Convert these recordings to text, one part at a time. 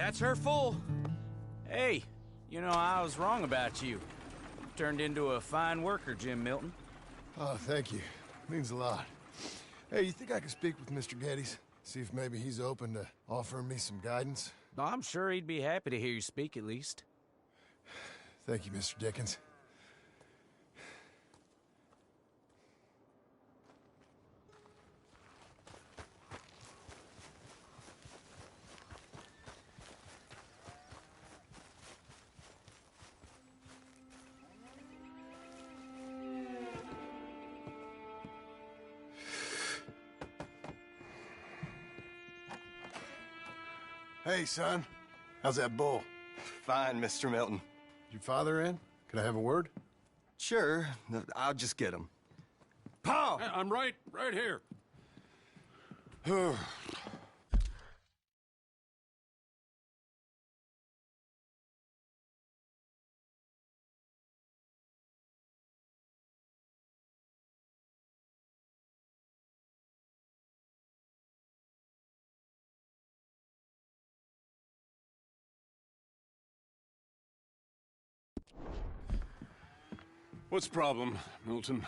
That's her full. Hey, you know, I was wrong about you. Turned into a fine worker, Jim Milton. Oh, thank you. Means a lot. Hey, you think I could speak with Mr. Geddes? See if maybe he's open to offering me some guidance? I'm sure he'd be happy to hear you speak, at least. Thank you, Mr. Dickens. Hey, son. How's that bull? Fine, Mr. Milton. Your father in? Can I have a word? Sure, I'll just get him. Pa! I'm right here. What's the problem, Milton?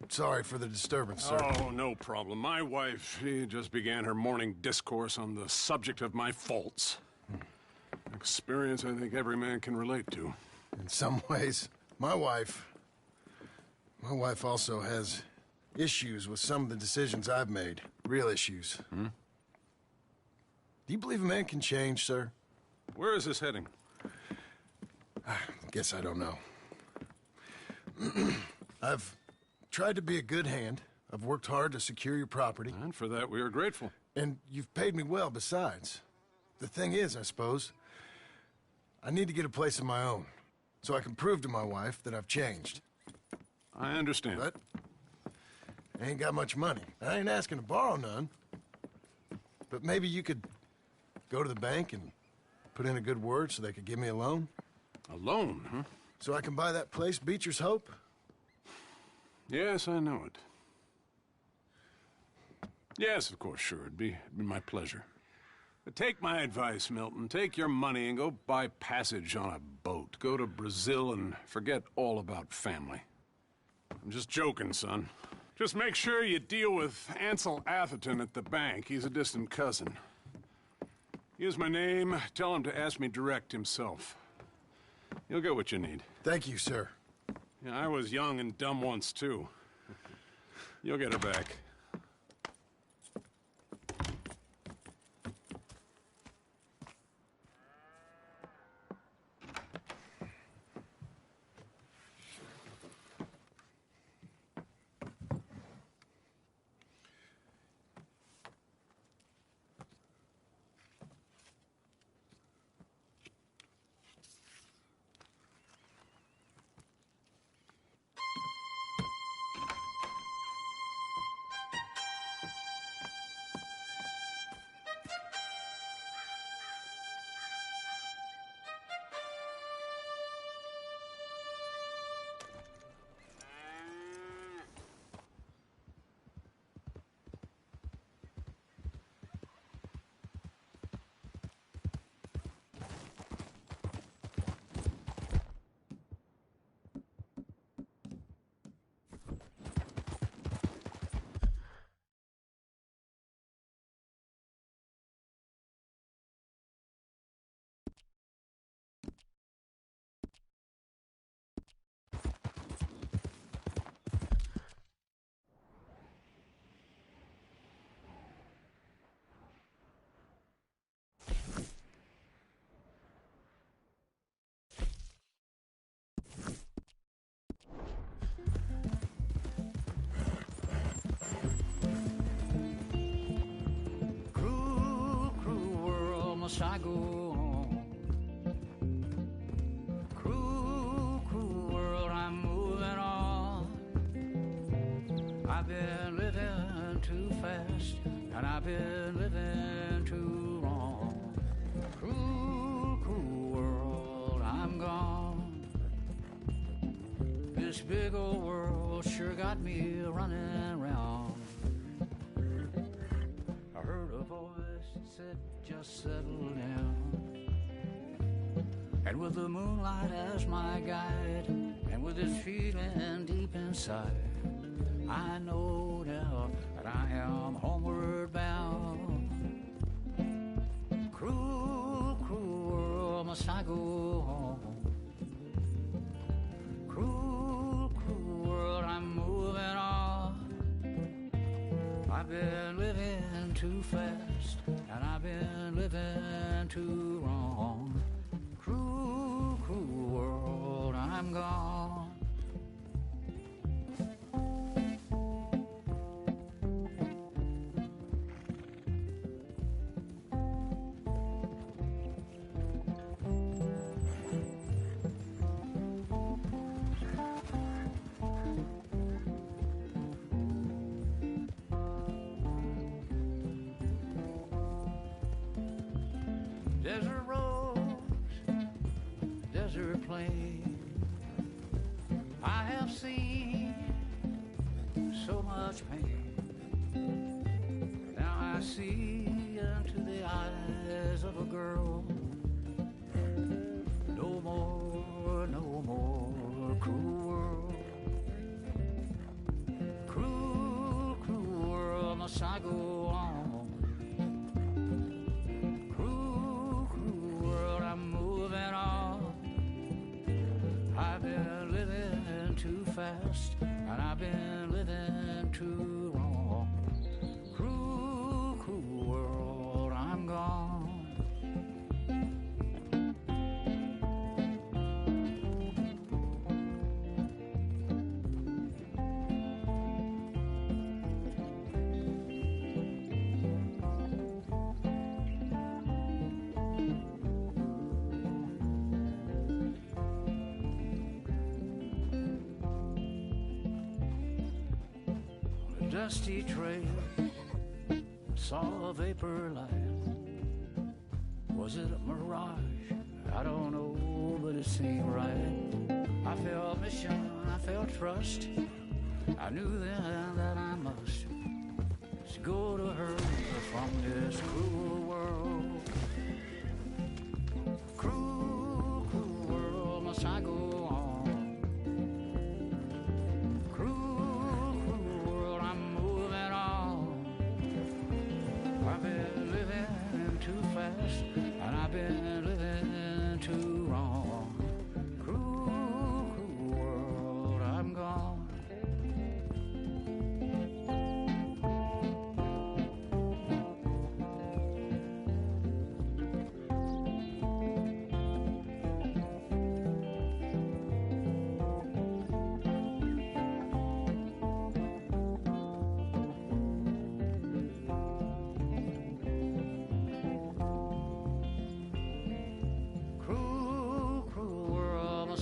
Sorry for the disturbance, sir. Oh, no problem. My wife, she just began her morning discourse on the subject of my faults. Experience I think every man can relate to. In some ways, my wife also has issues with some of the decisions I've made. Real issues. Hmm? Do you believe a man can change, sir? Where is this heading? Guess I don't know. I've tried to be a good hand. I've worked hard to secure your property. And for that, we are grateful. And you've paid me well besides. The thing is, I suppose, I need to get a place of my own, so I can prove to my wife that I've changed. I understand. But I ain't got much money. I ain't asking to borrow none. But maybe you could go to the bank and put in a good word so they could give me a loan? A loan, huh? So I can buy that place, Beecher's Hope? Yes, I know it. Yes, of course, sure. It'd be my pleasure. But take my advice, Milton. Take your money and go buy passage on a boat. Go to Brazil and forget all about family. I'm just joking, son. Just make sure you deal with Ansel Atherton at the bank. He's a distant cousin. Here's my name. Tell him to ask me direct himself. You'll get what you need. Thank you, sir. Yeah, I was young and dumb once, too. You'll get her back. I go on. Cruel, cruel world, I'm moving on. I've been living too fast, and I've been living too wrong. Cruel, cruel world, I'm gone. This big old world sure got me running round. I heard a voice that said, just settle down. And with the moonlight as my guide, and with this feeling deep inside, I know now that I am homeward bound. Cruel, cruel world, must I go home? Cruel, cruel world, I'm moving on. I've been living too fast, and I've been living too wrong. Cruel, cruel world, I'm gone. Desert roads, desert plain, I have seen so much pain. Now I see into the eyes of a girl. No more, no more cruel world. Cruel, cruel world, must I go on? I've been living too fast, and I've been living too wrong. Cruel, cruel world, I'm gone. Dusty trail, saw a vapor light. Was it a mirage? I don't know, but it seemed right. I felt mission, I felt trust. I knew then that I must go to her from this cruel world. Cruel, cruel world, must I go on? I've been living too fast, and I've been living too wrong. Cruel, cruel world, I'm gone.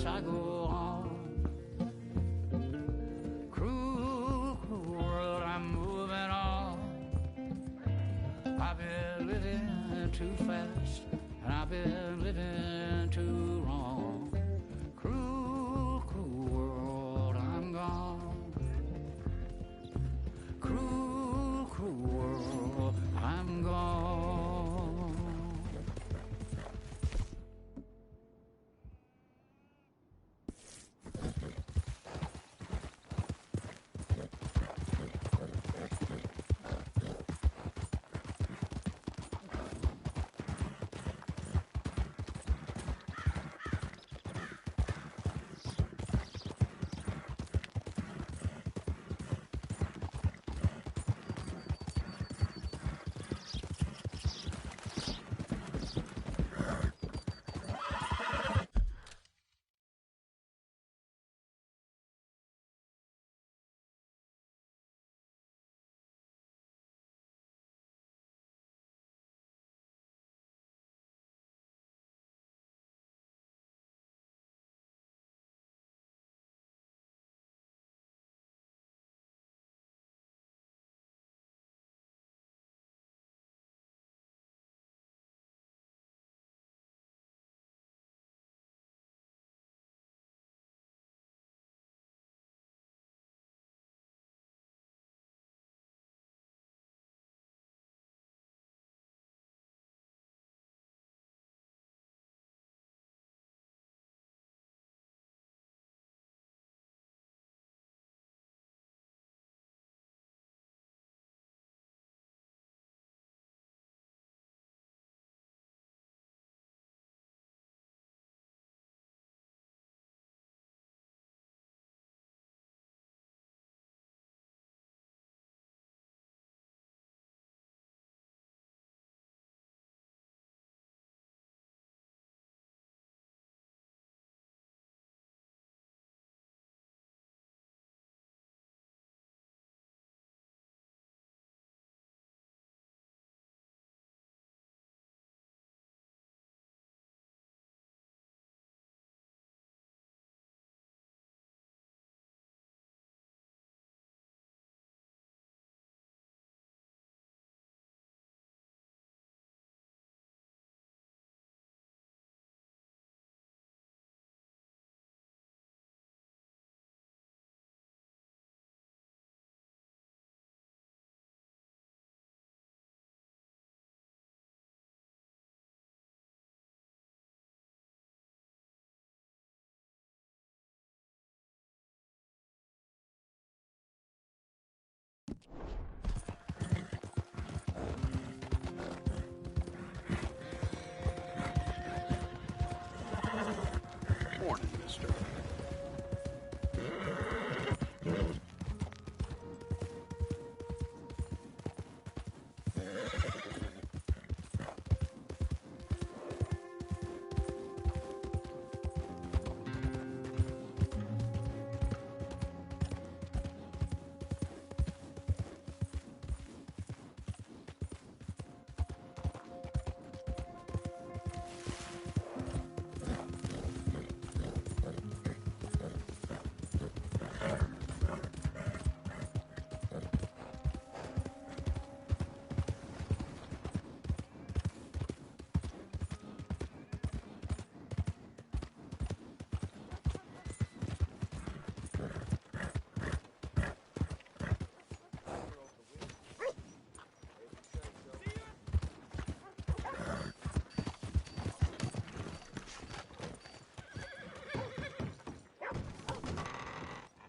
I go on. Cruel, cruel world, I'm moving on. I've been living too fast, and I've been living too wrong. Cruel, cruel world, I'm gone. Cruel, cruel world, I'm gone.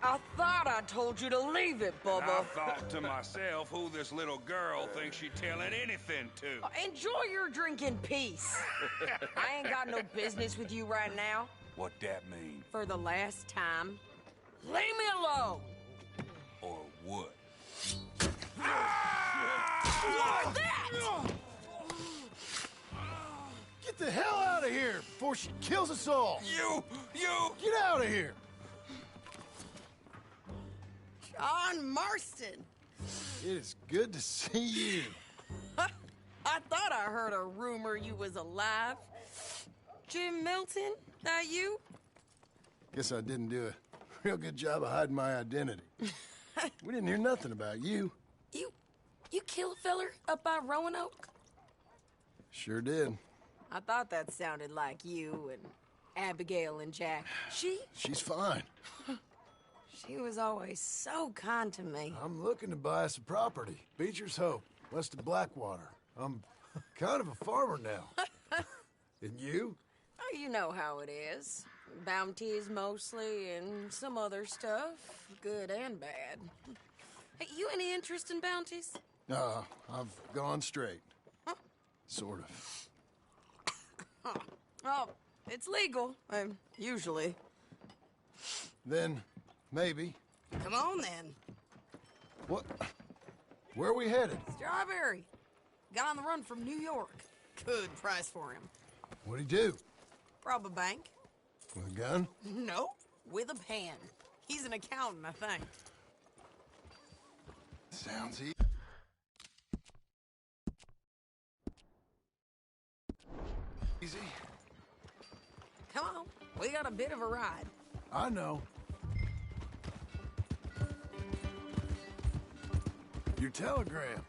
I thought I told you to leave it, And I Bubba. thought to myself who this little girl thinks she's telling anything to. Enjoy your drink in peace. I ain't got no business with you right now. What that mean? For the last time, leave me alone. Or what? Like that! Get the hell out of here before she kills us all! You! Get out of here! John Marston. It is good to see you. I thought I heard a rumor you was alive. Jim Milton, that you? Guess I didn't do a real good job of hiding my identity. We didn't hear nothing about you. You kill a feller up by Roanoke? Sure did. I thought that sounded like you and Abigail and Jack. She's fine. She was always so kind to me. I'm looking to buy us a property. Beecher's Hope, west of Blackwater. I'm kind of a farmer now. And you? Oh, you know how it is. Bounties mostly, and some other stuff, good and bad. Hey, you any interest in bounties? I've gone straight. Huh? Sort of. Oh, it's legal, usually. Then, maybe. Come on, then. What? Where are we headed? Strawberry. Got on the run from New York. Good price for him. What'd he do? Rob a bank? With a gun? No, with a pen. He's an accountant, I think. Sounds easy. Easy? Come on, we got a bit of a ride. I know. Your telegram.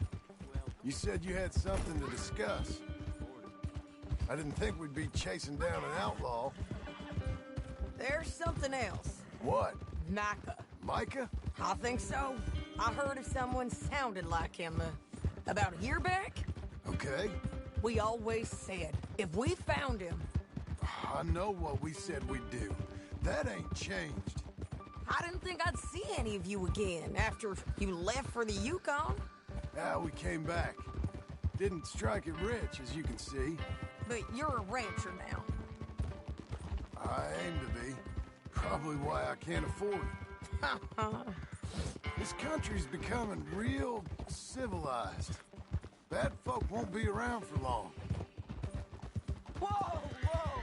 You said you had something to discuss. I didn't think we'd be chasing down an outlaw. There's something else. What? Micah. Micah? I think so. I heard of someone sounded like him about a year back. Okay. We always said, if we found him... I know what we said we'd do. That ain't changed. I didn't think I'd see any of you again after you left for the Yukon. Yeah, we came back. Didn't strike it rich, as you can see. But you're a rancher now. I aim to be. Probably why I can't afford it. This country's becoming real civilized. Bad folk won't be around for long. Whoa, whoa!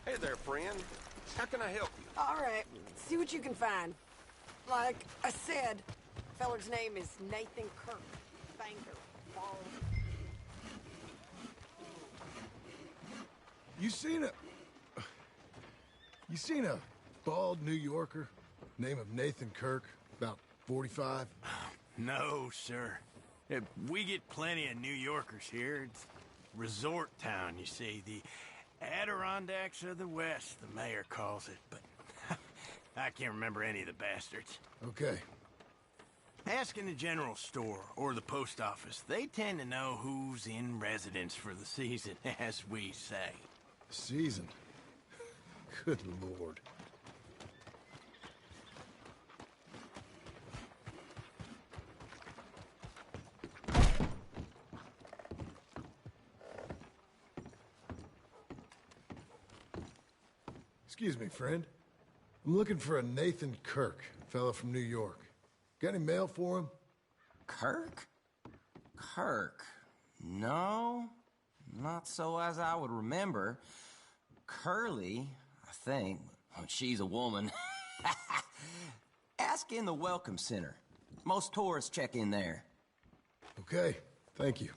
Hey there, friend. How can I help you? All right, see what you can find. Like I said, feller's name is Nathan Kirk. Banker. Bald. You seen a bald New Yorker, name of Nathan Kirk, about 45? No, sir. We get plenty of New Yorkers here. It's resort town, you see. The Adirondacks of the West, the mayor calls it, but I can't remember any of the bastards. Okay. Ask in the general store or the post office. They tend to know who's in residence for the season, as we say. Season. Good Lord. Excuse me, friend. I'm looking for a Nathan Kirk, fellow from New York. Got any mail for him? Kirk? Kirk? No. Not so as I would remember. Curly, I think. She's a woman. Ask in the Welcome Center. Most tourists check in there. Okay, thank you.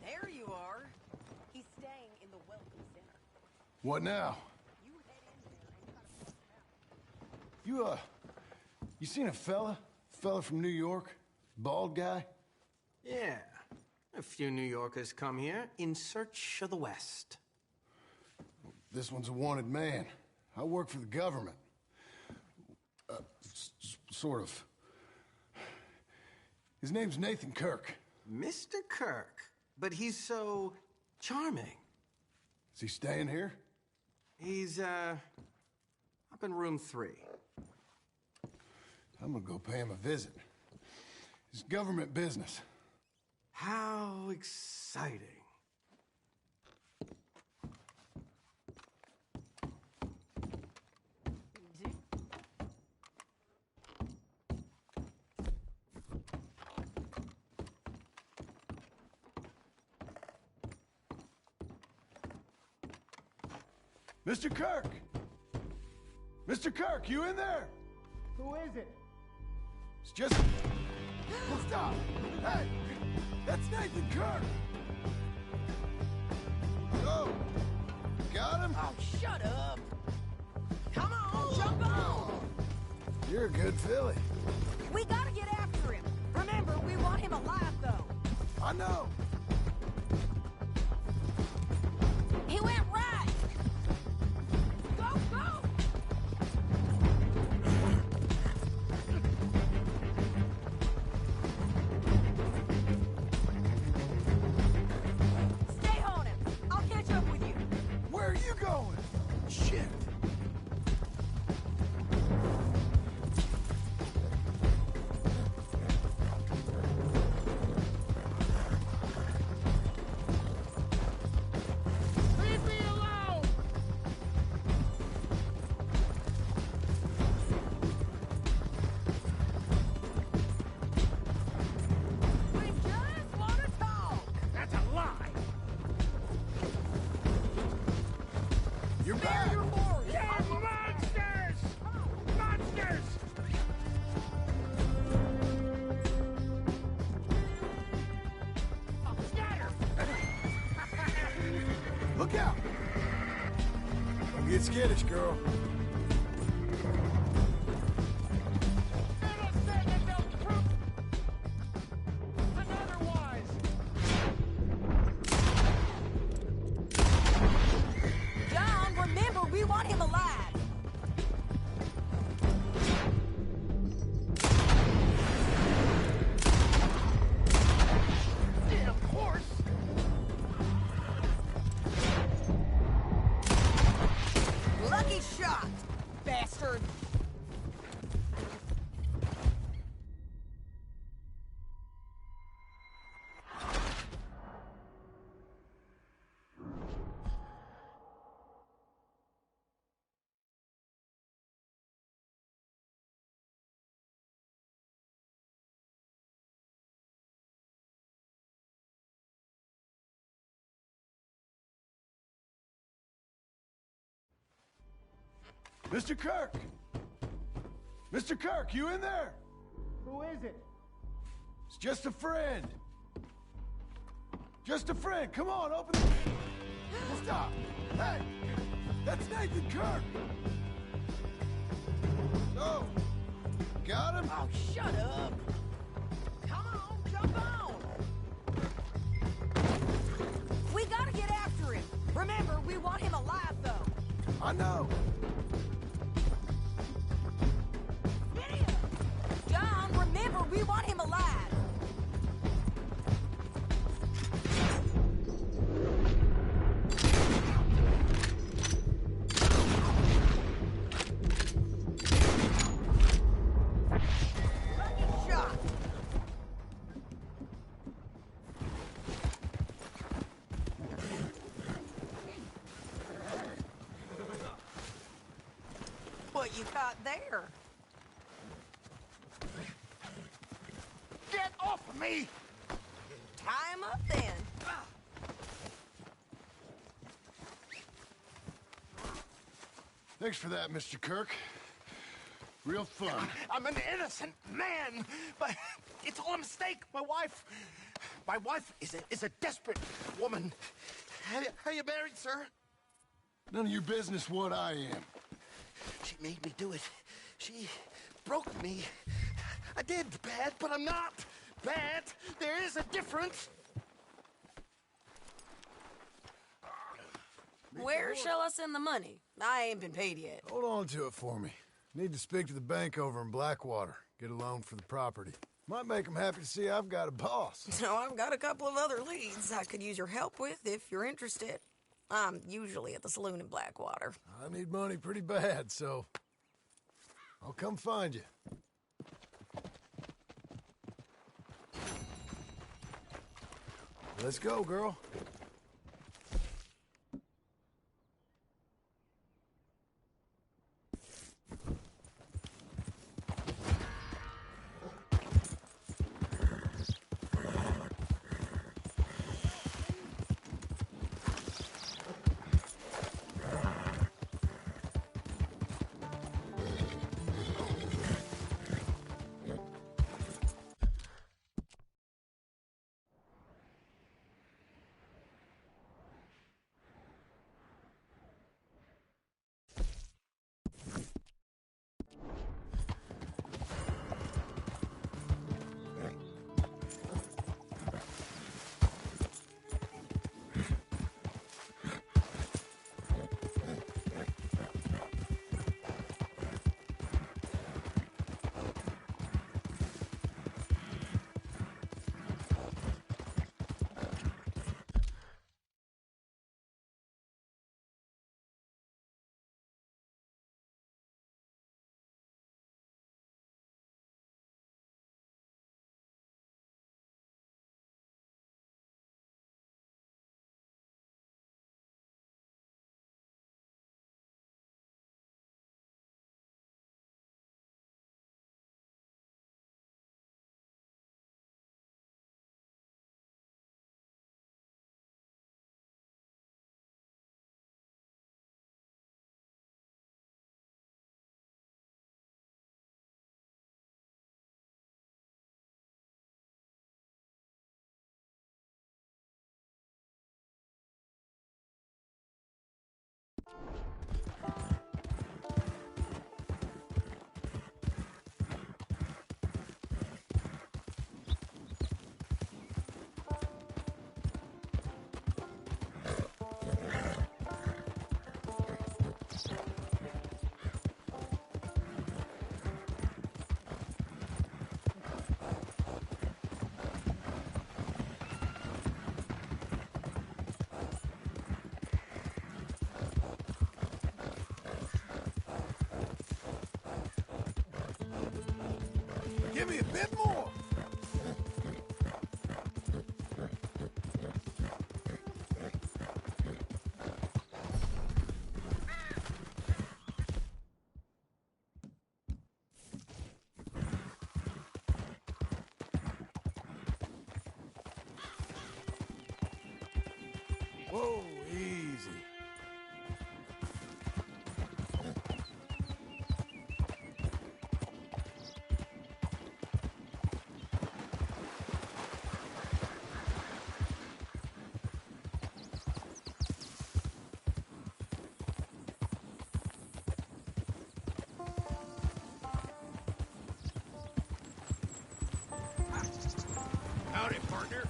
There you are. He's staying in the Welcome Center. What now? You head in there and try to... You seen a fella? Fella from New York? Bald guy? Yeah. A few New Yorkers come here in search of the West. This one's a wanted man. I work for the government. Sort of. His name's Nathan Kirk. Mr. Kirk? But he's so charming. Is he staying here? He's, up in room 3. I'm gonna go pay him a visit. It's government business. How exciting. Mr. Kirk! Mr. Kirk, you in there? Who is it? It's just... Stop! Hey! That's Nathan Kirk! Oh! Got him? Oh, shut up! Come on, jump on! You're a good filly. We gotta get after him. Remember, we want him alive, though. I know! He went right! Go, go! Stay on him. I'll catch up with you. Where are you going? Shit! Leave me alone! We just want to talk. That's a lie! You're Spare back! your horse. Yeah, monsters! Monsters! Oh, scatter! Look out! Don't get skittish, girl. John, remember, we want him alive. Damn horse! Lucky shot, bastard. Mr. Kirk! Mr. Kirk, you in there? Who is it? It's just a friend. Just a friend. Come on, open the... Stop! Hey! That's Nathan Kirk! Oh! Got him? Oh, shut up. Come on, jump on. We gotta get after him. Remember, we want him alive, though. I know. Idiot! John, remember, we want him alive. Lucky shot. what you caught there. Get off of me! Tie him up then. Thanks for that, Mr. Kirk. Real fun. I'm an innocent man, but it's all a mistake. My wife is a desperate woman. Are you married, sir? None of your business what I am. She made me do it. She broke me. I did bad, but I'm not bad. There is a difference. Where shall I send the money? I ain't been paid yet. Hold on to it for me. Need to speak to the bank over in Blackwater. Get a loan for the property. Might make them happy to see I've got a boss. So I've got a couple of other leads I could use your help with if you're interested. I'm usually at the saloon in Blackwater. I need money pretty bad, so I'll come find you. Let's go, girl. Give me a bit more! Whoa, easy. Howdy, partner.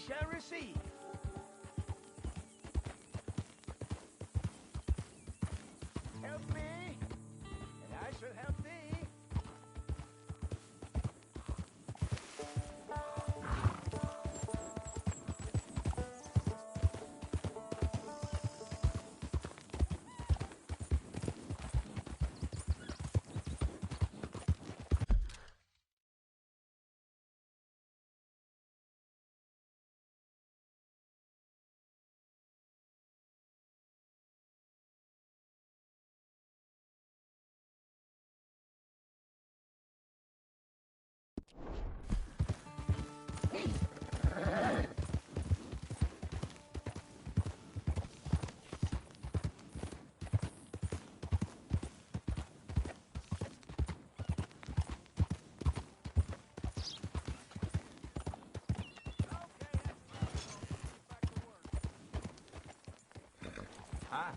shall receive. Help me, and I shall help thee. Hi.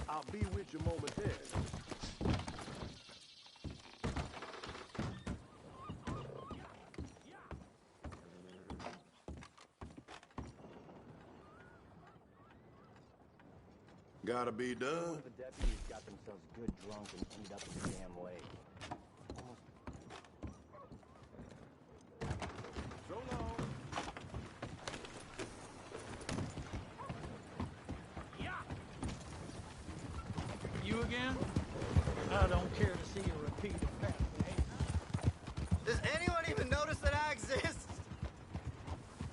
I'll be with you momentarily. Gotta be done. The deputies got themselves good drunk and ended up in the damn lake. So long. You again? I don't care to see a repeat of past behavior. Does anyone even notice that I exist?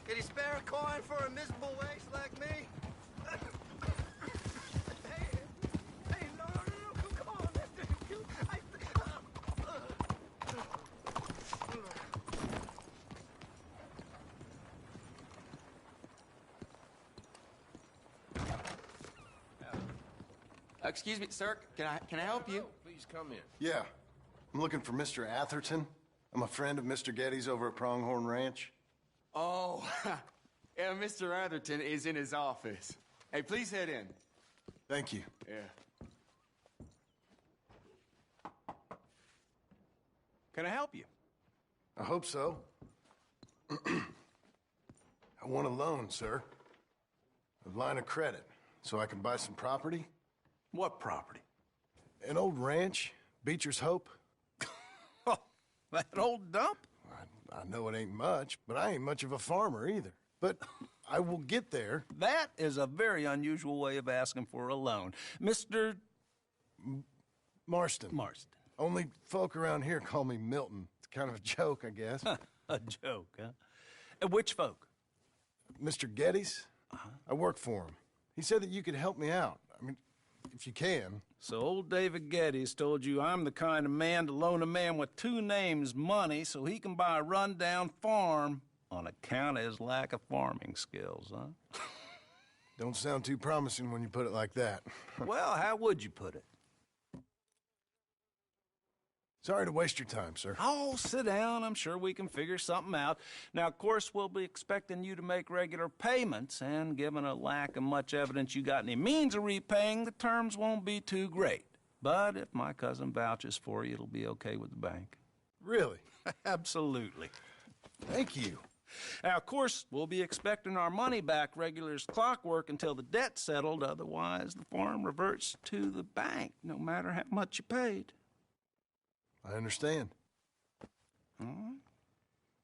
Can you spare a coin for a miserable waste like me? Hey, no, come on, mister. Excuse me, sir. Can I help you? Please come in. Yeah. I'm looking for Mr. Atherton. I'm a friend of Mr. Getty's over at Pronghorn Ranch. Oh, yeah, Mr. Atherton is in his office. Hey, please head in. Thank you. Yeah. Can I help you? I hope so. I want a loan, sir. A line of credit, so I can buy some property. What property? An old ranch, Beecher's Hope. That old dump? I know it ain't much, but I ain't much of a farmer either. But I will get there. That is a very unusual way of asking for a loan. Mr. Marston. Marston. Only folk around here call me Milton. It's kind of a joke, I guess. A joke, huh? And which folk? Mr. Getty's? I work for him. He said that you could help me out. I mean, if you can. So old David Geddes told you I'm the kind of man to loan a man with two names money so he can buy a rundown farm on account of his lack of farming skills, huh? Don't sound too promising when you put it like that. Well, how would you put it? Sorry to waste your time, sir. Oh, sit down. I'm sure we can figure something out. Now, of course, we'll be expecting you to make regular payments, and given a lack of much evidence you got any means of repaying, the terms won't be too great. But if my cousin vouches for you, it'll be okay with the bank. Really? Absolutely. Thank you. Now, of course, we'll be expecting our money back regular as clockwork until the debt's settled. Otherwise, the farm reverts to the bank, no matter how much you paid. I understand. All right.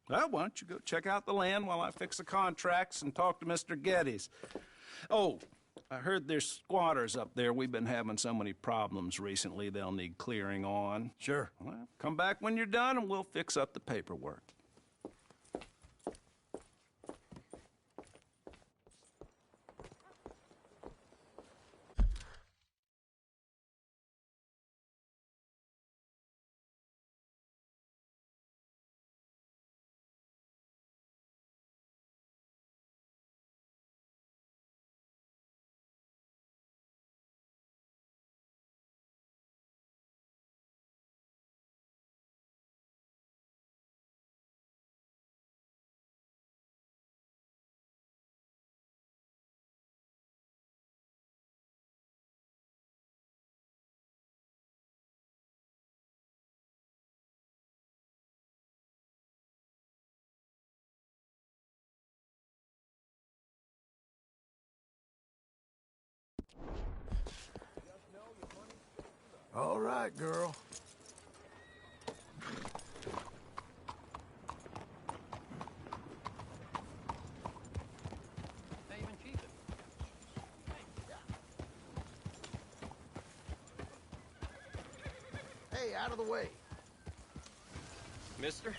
Well, why don't you go check out the land while I fix the contracts and talk to Mr. Geddes. Oh, I heard there's squatters up there. We've been having so many problems recently, they'll need clearing on. Sure. Well, come back when you're done and we'll fix up the paperwork. All right, girl. Hey, out of the way. Mister?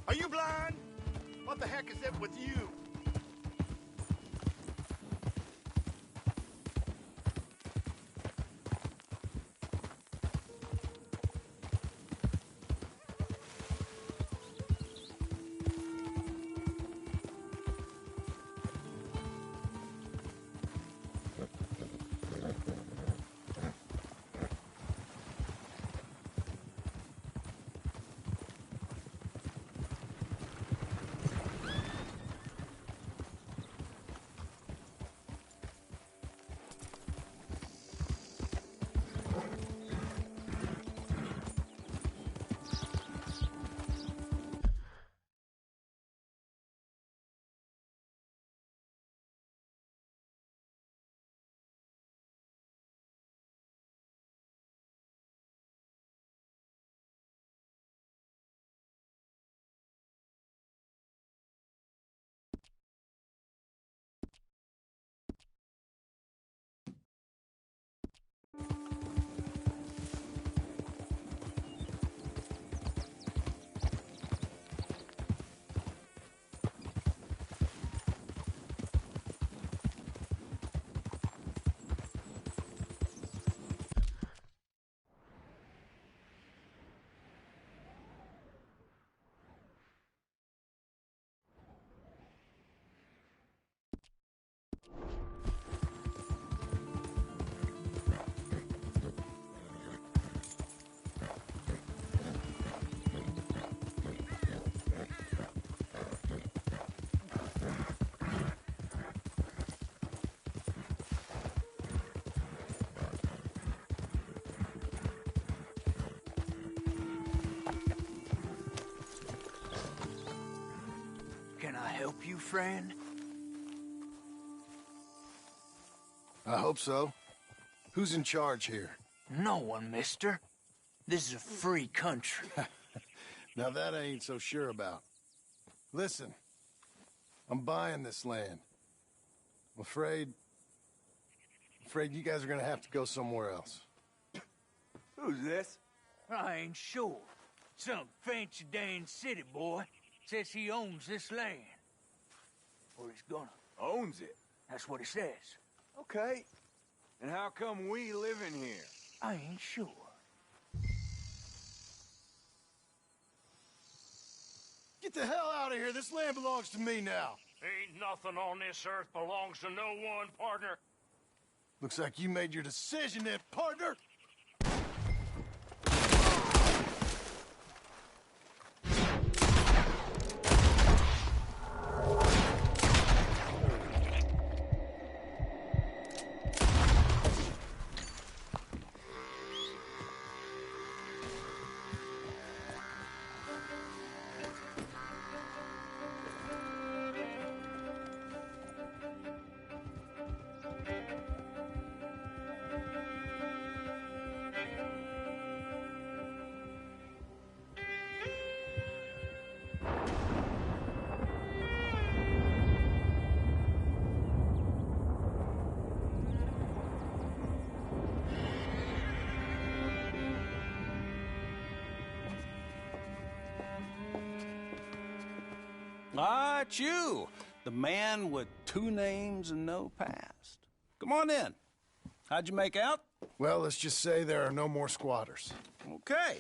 Are you blind? What the heck is it with you? Can I help you, friend? I hope so. Who's in charge here? No one, mister. This is a free country. Now that I ain't so sure about. Listen, I'm buying this land. I'm afraid you guys are gonna have to go somewhere else. Who's this? I ain't sure. Some fancy Dan city boy says he owns this land. Or he's gonna. Owns it? That's what he says. Okay. And how come we live in here? I ain't sure. Get the hell out of here. This land belongs to me now. Ain't nothing on this earth belongs to no one, partner. Looks like you made your decision then, partner. Ah, it's you, the man with 2 names and no past. Come on in. How'd you make out? Well, let's just say there are no more squatters. Okay.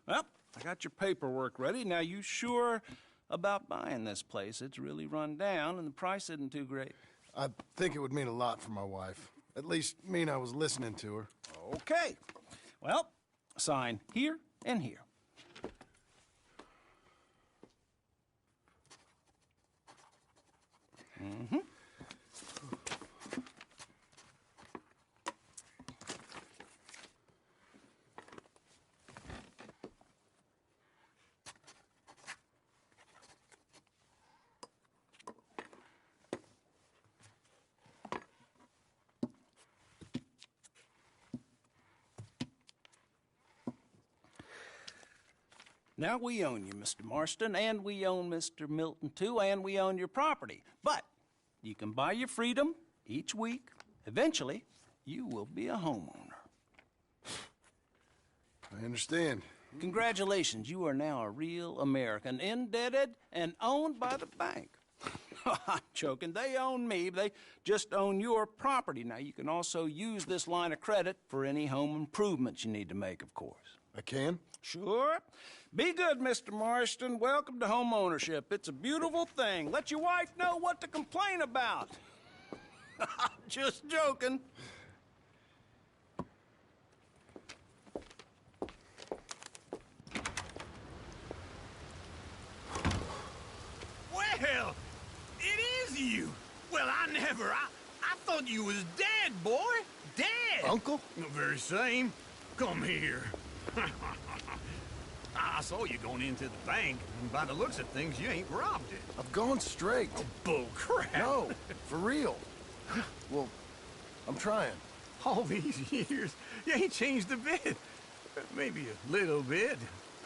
Well, I got your paperwork ready. Now, you sure about buying this place? It's really run down, and the price isn't too great. I think it would mean a lot for my wife. At least mean I was listening to her. Okay. Well, sign here and here. Mm-hmm. Now, we own you, Mr. Marston, and we own Mr. Milton, too, and we own your property. But you can buy your freedom each week. Eventually, you will be a homeowner. I understand. Congratulations, you are now a real American, indebted and owned by the bank. I'm joking. They own me. They just own your property. Now, you can also use this line of credit for any home improvements you need to make, of course. I can? Sure. Be good, Mr. Marston. Welcome to home ownership. It's a beautiful thing. Let your wife know what to complain about. Just joking. Well, it is you. Well, I thought you was dead, boy. Dead. Uncle? The very same. Come here. I saw you going into the bank, and by the looks of things, you ain't robbed it. I've gone straight. Oh, bull crap. No, for real. Well, I'm trying. All these years, you ain't changed a bit. Maybe a little bit.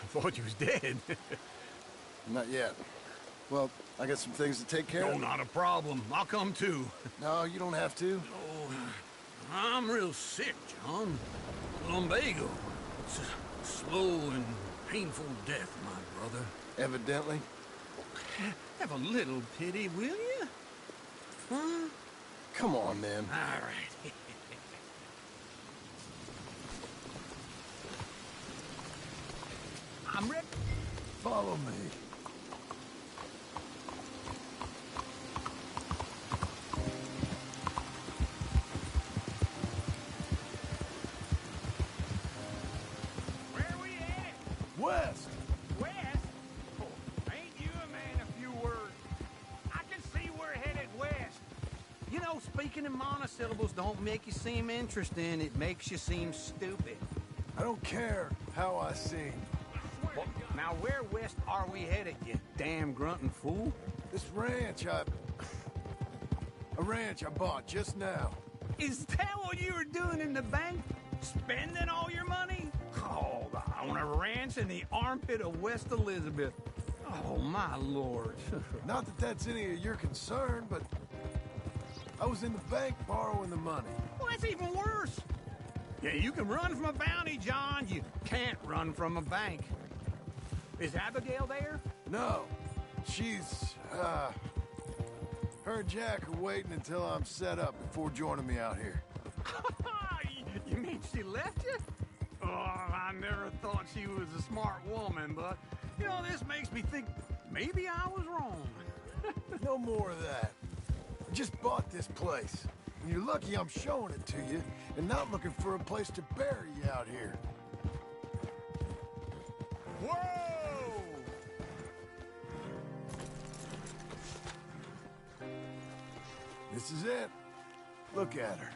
I thought you was dead. Not yet. Well, I got some things to take care No, of. not a problem. I'll come too. No, you don't have to. Oh, I'm real sick, John. Lumbago. It's a slow and painful death, my brother. Evidently. Have a little pity, will you? Huh? Come on, then. All right. I'm ready. Follow me. Where are we at? West. West? Oh, ain't you a man of few words? I can see we're headed west. You know, speaking in monosyllables don't make you seem interesting. It makes you seem stupid. I don't care how I sing. Well, now, where west are we headed, you damn grunting fool? This ranch a ranch I bought just now. Is that what you were doing in the bank? Spending all your money? Oh, on a ranch in the armpit of West Elizabeth. Oh, my lord. Not that that's any of your concern, but I was in the bank borrowing the money. Well, that's even worse. Yeah, you can run from a bounty, John. You can't run from a bank. Is Abigail there? No. She's, her and Jack are waiting until I'm set up before joining me out here. You mean she left you? Oh, I never thought she was a smart woman, but, you know, this makes me think maybe I was wrong. No more of that. I just bought this place. And you're lucky I'm showing it to you and not looking for a place to bury you out here. Whoa! This is it. Look at her.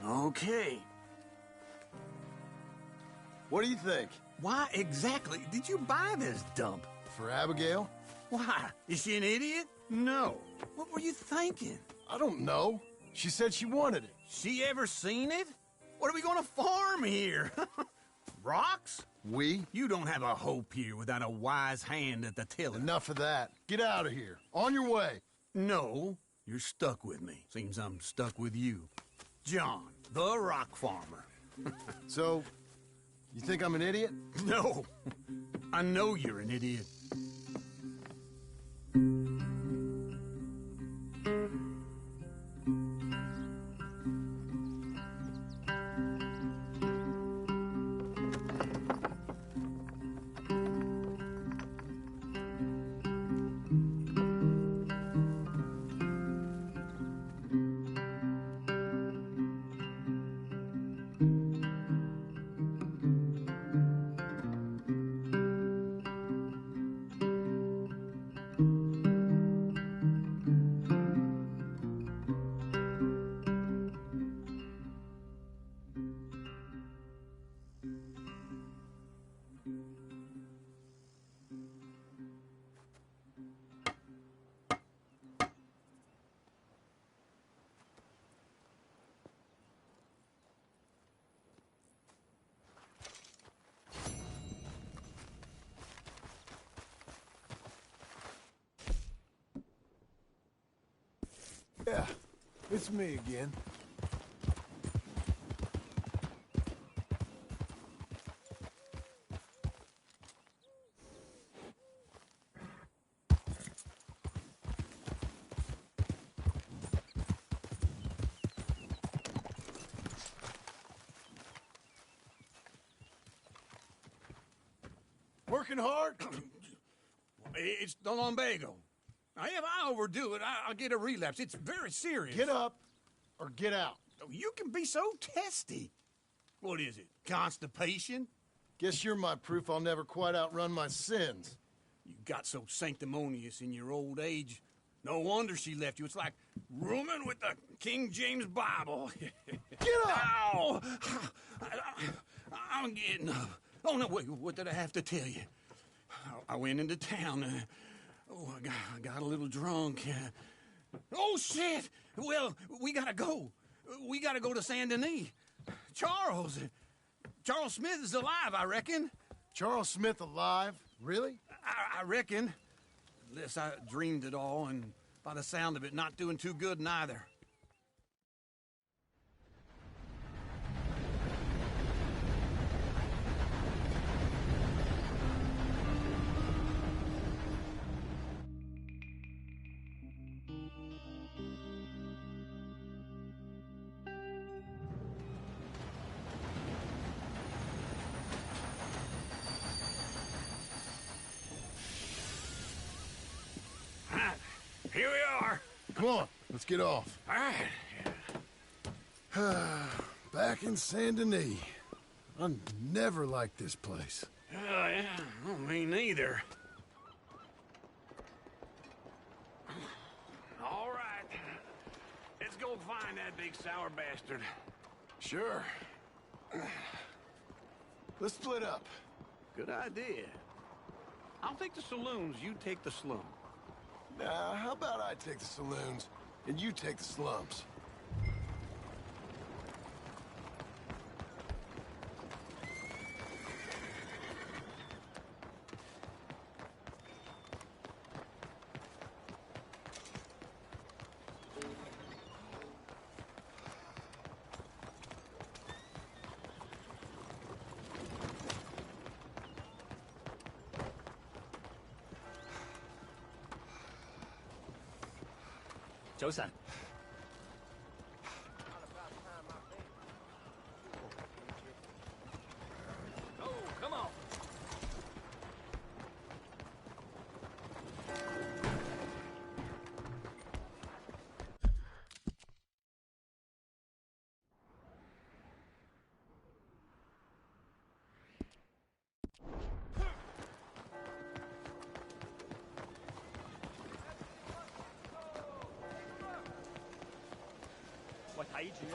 Okay. What do you think? Why exactly did you buy this dump? For Abigail? Why? Is she an idiot? No. What were you thinking? I don't know. She said she wanted it. She ever seen it? What are we gonna farm here? Rocks? We? You don't have a hope here without a wise hand at the tiller. Enough of that. Get out of here. On your way. No, you're stuck with me. Seems I'm stuck with you. John, the rock farmer. So, you think I'm an idiot? No, I know you're an idiot. Yeah, it's me again. Working hard? It's the lumbago. Now, if I overdo it, I'll get a relapse. It's very serious. Get up or get out. You can be so testy. What is it, constipation? Guess you're my proof I'll never quite outrun my sins. You got so sanctimonious in your old age. No wonder she left you. It's like rooming with the King James Bible. Get up! Ow! I'm getting up. Oh, no, wait, what did I have to tell you? I went into town. I got a little drunk. Oh, shit! Well, we gotta go. We gotta go to Saint Denis. Charles Smith is alive, I reckon. Charles Smith alive? Really? I reckon. Unless I dreamed it all, and by the sound of it, not doing too good neither. Here we are. Come on, let's get off. All right. Back in Saint Denis. I never liked this place. Yeah, well, me neither. All right. Let's go find that big sour bastard. Sure. Let's split up. Good idea. I'll take the saloons, you take the slum. Nah, how about I take the saloons, and you take the slums? Joseph. Oh, come on.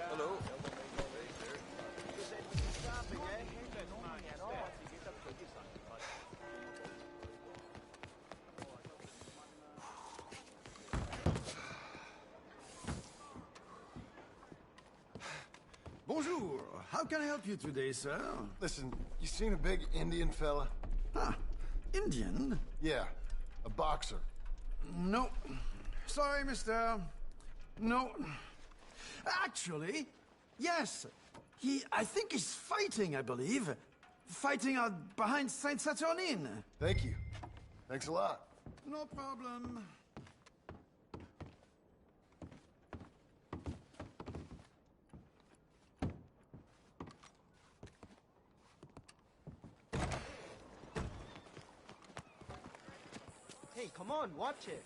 Hello. Bonjour. How can I help you today, sir? Listen, you seen a big Indian fella? Ah, Indian? Yeah, a boxer. No. Sorry, mister. No. Actually, yes. I think he's fighting, I believe. Fighting out behind Saint Saturnine. Thank you. Thanks a lot. No problem. Hey, come on, watch it.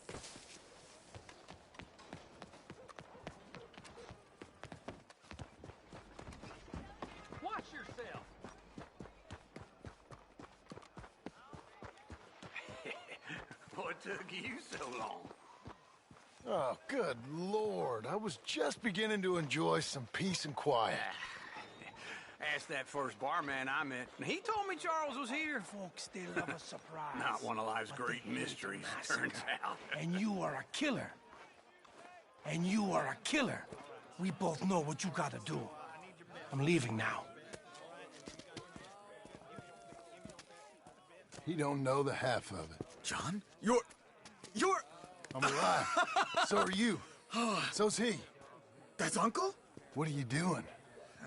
Watch yourself. What took you so long? Oh, good Lord. I was just beginning to enjoy some peace and quiet. Asked that first barman I met, and he told me Charles was here. Folks still love a surprise. Not one of life's great mysteries, turns out. And you are a killer. And you are a killer. We both know what you gotta do. I'm leaving now. He don't know the half of it. John, you're... I'm alive. So are you. So's he. That's Uncle? What are you doing?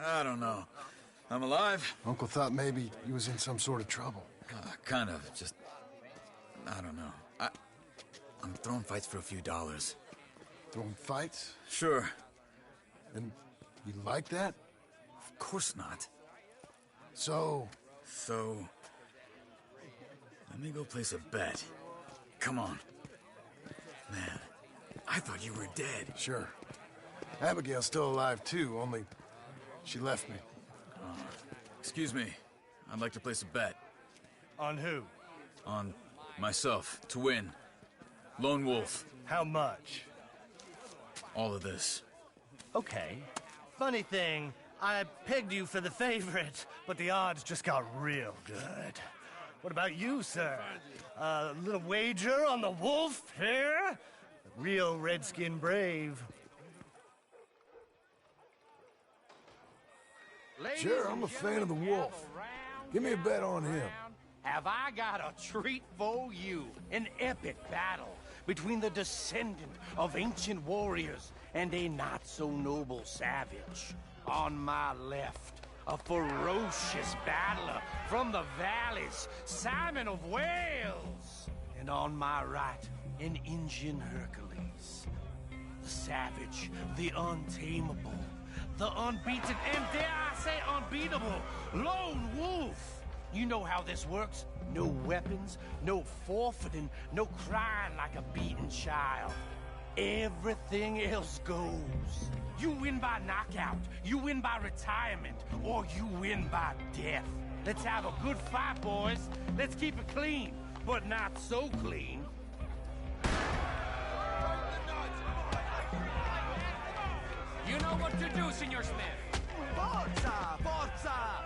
I don't know. I'm alive. Uncle thought maybe he was in some sort of trouble. Kind of. Just... I don't know. I'm throwing fights for a few dollars. Throwing fights? Sure. And you like that? Of course not. So, let me go place a bet. Come on. Man, I thought you were dead. Sure. Abigail's still alive, too, only she left me. Excuse me. I'd like to place a bet. On who? On myself, to win. Lone Wolf. How much? All of this. Okay. Funny thing, I pegged you for the favorite, but the odds just got real good. What about you, sir? A little wager on the wolf here? Real redskin brave. Sure, I'm a fan of the wolf. Give me a bet on him. Have I got a treat for you? An epic battle between the descendant of ancient warriors and a not-so-noble savage. On my left, a ferocious battler from the valleys, Simon of Wales. And on my right, an Indian Hercules. The savage, the untamable, the unbeaten, and dare I say unbeatable, Lone Wolf. You know how this works. No weapons, no forfeiting, no crying like a beaten child. Everything else goes. You win by knockout, you win by retirement, or you win by death. Let's have a good fight, boys. Let's keep it clean, but not so clean. You know what to do, Senor Smith. Forza! Forza!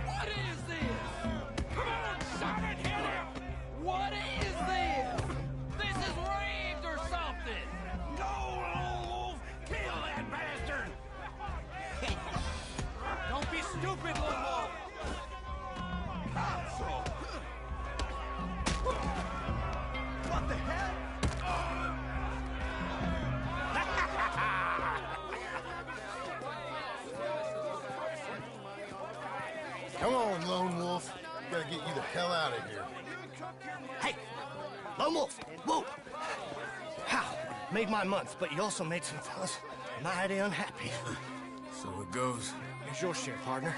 What is this? Come on, son, and hit him! What is this? This is rigged or something! Go, Lone Wolf! Kill that bastard! Don't be stupid, Lone Wolf! What the hell? Come on, Lone Wolf. Gotta get you the hell out of here. Hey, Lone Wolf, whoa! How? Made my month, but you also made some fellas mighty unhappy. So it goes. Here's your share, partner.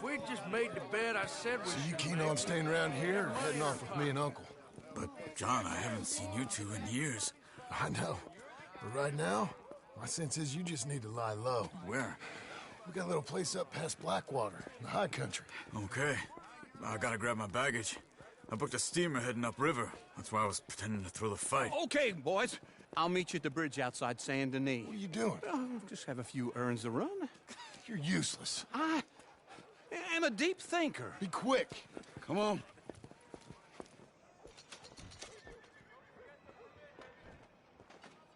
We just made the bet I said we So you keen on staying around here or heading off with me and Uncle? But, John, I haven't seen you two in years. I know. But right now, my sense is you just need to lie low. Where? We got a little place up past Blackwater, in the high country. Okay. I gotta grab my baggage. I booked a steamer heading upriver. That's why I was pretending to throw the fight. Okay, boys. I'll meet you at the bridge outside Saint Denis. What are you doing? Just have a few errands to run. You're useless. I am a deep thinker. Be quick. Come on.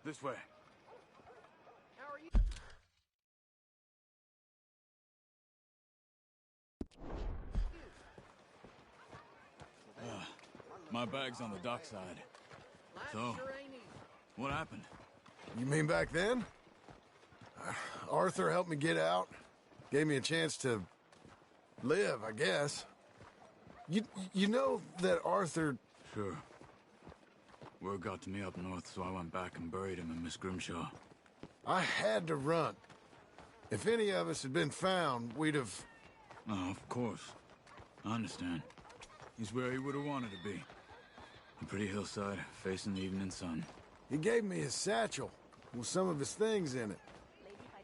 This way. My bag's on the dockside. So, what happened? You mean back then? Arthur helped me get out. Gave me a chance to live, I guess. You know that Arthur... Sure. Word got to me up north, so I went back and buried him in Miss Grimshaw. I had to run. If any of us had been found, we'd have... Oh, of course. I understand. He's where he would have wanted to be. A pretty hillside, facing the evening sun. He gave me his satchel with some of his things in it.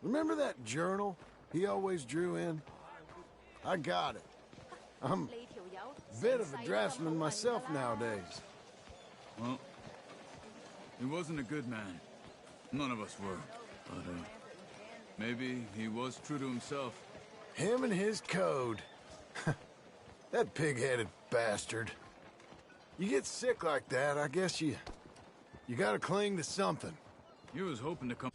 Remember that journal he always drew in? I got it. I'm a bit of a draftsman myself nowadays. Well, he wasn't a good man. None of us were. But, maybe he was true to himself. Him and his code. That pig-headed bastard. You get sick like that, I guess you gotta cling to something. You was hoping to come...